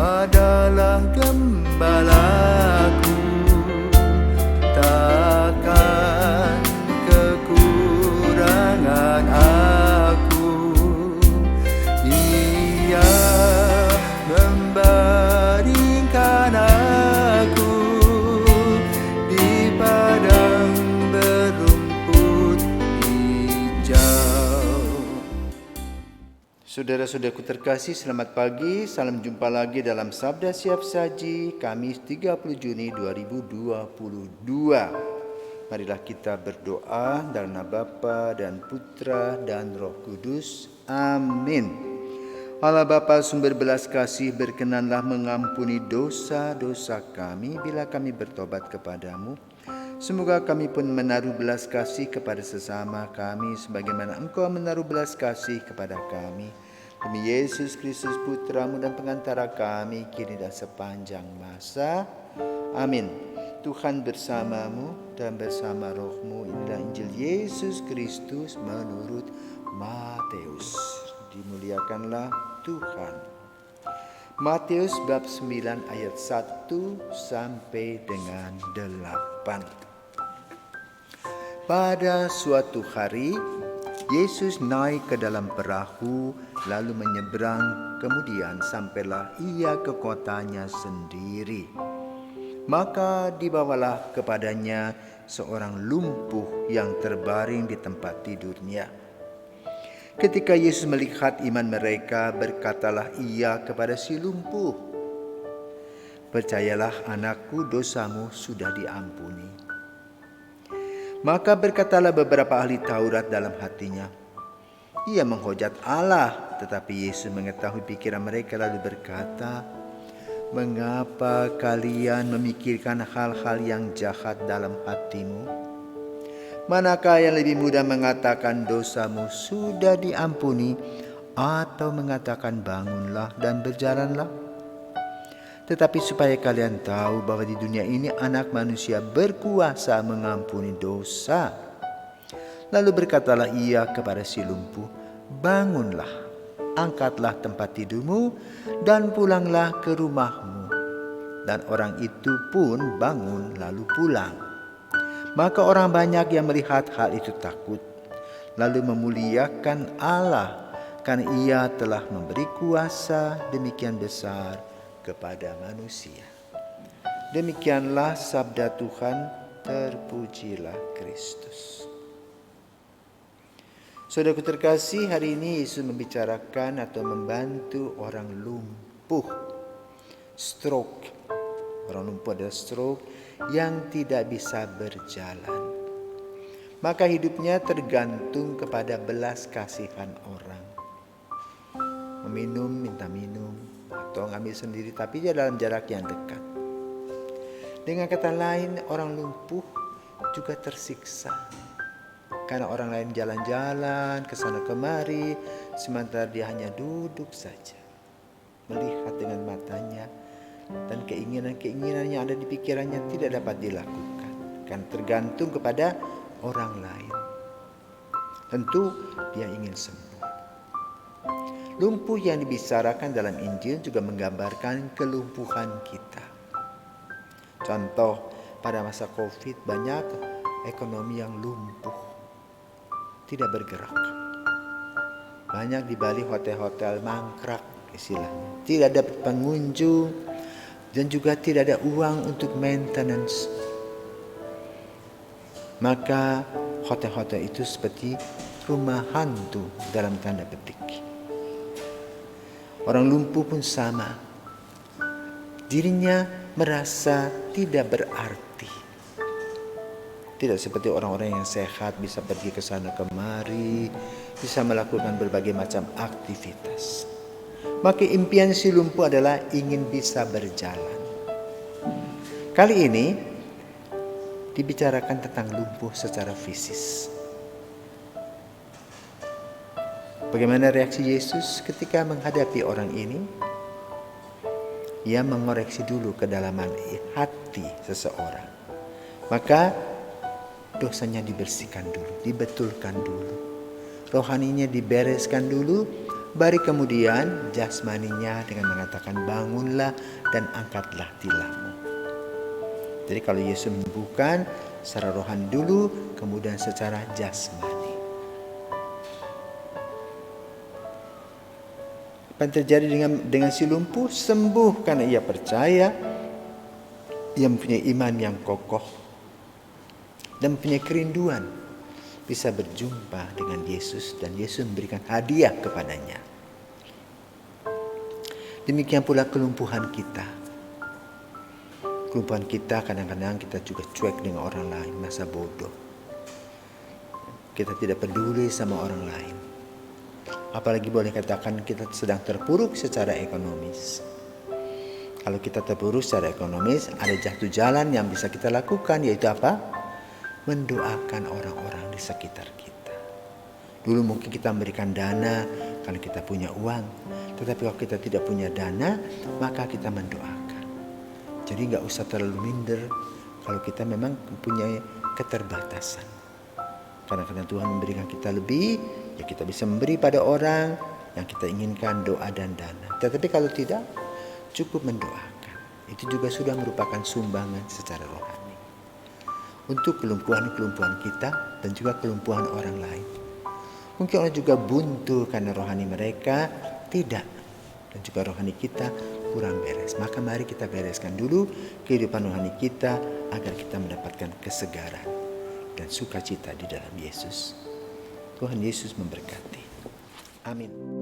adalah gembalaku, takkan kekurangan aku. Ia membaringkan aku di padang berumput hijau. Saudara-saudaraku terkasih, selamat pagi. Salam jumpa lagi dalam Sabda Siap Saji, Kamis 30 Juni 2022. Marilah kita berdoa dalam nama Bapa dan Putra dan Roh Kudus. Amin. Allah Bapa sumber belas kasih, berkenanlah mengampuni dosa-dosa kami bila kami bertobat kepadamu. Semoga kami pun menaruh belas kasih kepada sesama kami sebagaimana Engkau menaruh belas kasih kepada kami. Demi Yesus Kristus Putramu dan pengantara kami kini dan sepanjang masa. Amin. Tuhan bersamamu dan bersama rohmu. Inilah Injil Yesus Kristus menurut Matius. Dimuliakanlah Tuhan. Matius bab 9 ayat 1 sampai dengan 8. Pada suatu hari, Yesus naik ke dalam perahu lalu menyeberang, kemudian sampailah ia ke kotanya sendiri. Maka dibawalah kepadanya seorang lumpuh yang terbaring di tempat tidurnya. Ketika Yesus melihat iman mereka, berkatalah ia kepada si lumpuh, "Percayalah anakku, dosamu sudah diampuni." Maka berkatalah beberapa ahli Taurat dalam hatinya, "Ia menghujat Allah." Tetapi Yesus mengetahui pikiran mereka lalu berkata, "Mengapa kalian memikirkan hal-hal yang jahat dalam hatimu? Manakah yang lebih mudah mengatakan dosamu sudah diampuni, atau mengatakan bangunlah dan berjalanlah? Tetapi supaya kalian tahu bahwa di dunia ini Anak Manusia berkuasa mengampuni dosa." Lalu berkatalah ia kepada si lumpuh, "Bangunlah, angkatlah tempat tidurmu dan pulanglah ke rumahmu." Dan orang itu pun bangun lalu pulang. Maka orang banyak yang melihat hal itu takut, lalu memuliakan Allah karena ia telah memberi kuasa demikian besar kepada manusia. Demikianlah sabda Tuhan, terpujilah Kristus. Saudaraku terkasih, hari ini Yesus membicarakan atau membantu orang lumpuh, stroke. Orang lumpuh adalah stroke yang tidak bisa berjalan. Maka hidupnya tergantung kepada belas kasihan orang. Meminum, minta minum, atau ngambil sendiri, tapi dia dalam jarak yang dekat. Dengan kata lain, orang lumpuh juga tersiksa karena orang lain jalan-jalan ke sana kemari, sementara dia hanya duduk saja, melihat dengan matanya, dan keinginan-keinginan yang ada di pikirannya tidak dapat dilakukan karena tergantung kepada orang lain. Tentu dia ingin sembuh. Lumpuh yang dibicarakan dalam Injil juga menggambarkan kelumpuhan kita. Contoh, pada masa Covid banyak ekonomi yang lumpuh, tidak bergerak. Banyak di Bali hotel-hotel mangkrak istilahnya. Tidak ada pengunjung dan juga tidak ada uang untuk maintenance. Maka hotel-hotel itu seperti rumah hantu dalam tanda petik. Orang lumpuh pun sama. Dirinya merasa tidak berarti. Tidak seperti orang-orang yang sehat bisa pergi ke sana kemari, bisa melakukan berbagai macam aktivitas. Maka impian si lumpuh adalah ingin bisa berjalan. Kali ini dibicarakan tentang lumpuh secara fisik. Bagaimana reaksi Yesus ketika menghadapi orang ini? Ia mengoreksi dulu kedalaman hati seseorang. Maka dosanya dibersihkan dulu, dibetulkan dulu. Rohaninya dibereskan dulu Baru kemudian jasmaninya dengan mengatakan bangunlah dan angkatlah tilangmu. Jadi kalau Yesus menyembuhkan secara rohani dulu, kemudian secara jasmani. Apa yang terjadi dengan si lumpuh? Sembuh karena ia percaya, ia mempunyai iman yang kokoh, dan mempunyai kerinduan bisa berjumpa dengan Yesus, dan Yesus memberikan hadiah kepadanya. Demikian pula kelumpuhan kita. Kelumpuhan kita kadang-kadang kita juga cuek dengan orang lain, masa bodoh. Kita tidak peduli sama orang lain. Apalagi boleh katakan kita sedang terpuruk secara ekonomis. Kalau kita terpuruk secara ekonomis, ada satu jalan yang bisa kita lakukan, yaitu apa? Mendoakan orang-orang di sekitar kita. Dulu mungkin kita memberikan dana karena kita punya uang. Tetapi kalau kita tidak punya dana, maka kita mendoakan. Jadi gak usah terlalu minder kalau kita memang mempunyai keterbatasan. Karena Tuhan memberikan kita lebih, ya kita bisa memberi pada orang yang kita inginkan doa dan dana. Tetapi kalau tidak, cukup mendoakan. Itu juga sudah merupakan sumbangan secara rohani. Untuk kelumpuhan-kelumpuhan kita dan juga kelumpuhan orang lain. Mungkin orang juga buntu karena rohani mereka tidak. Dan juga rohani kita kurang beres. Maka mari kita bereskan dulu kehidupan rohani kita agar kita mendapatkan kesegaran dan sukacita di dalam Yesus. Tuhan Yesus memberkati. Amin.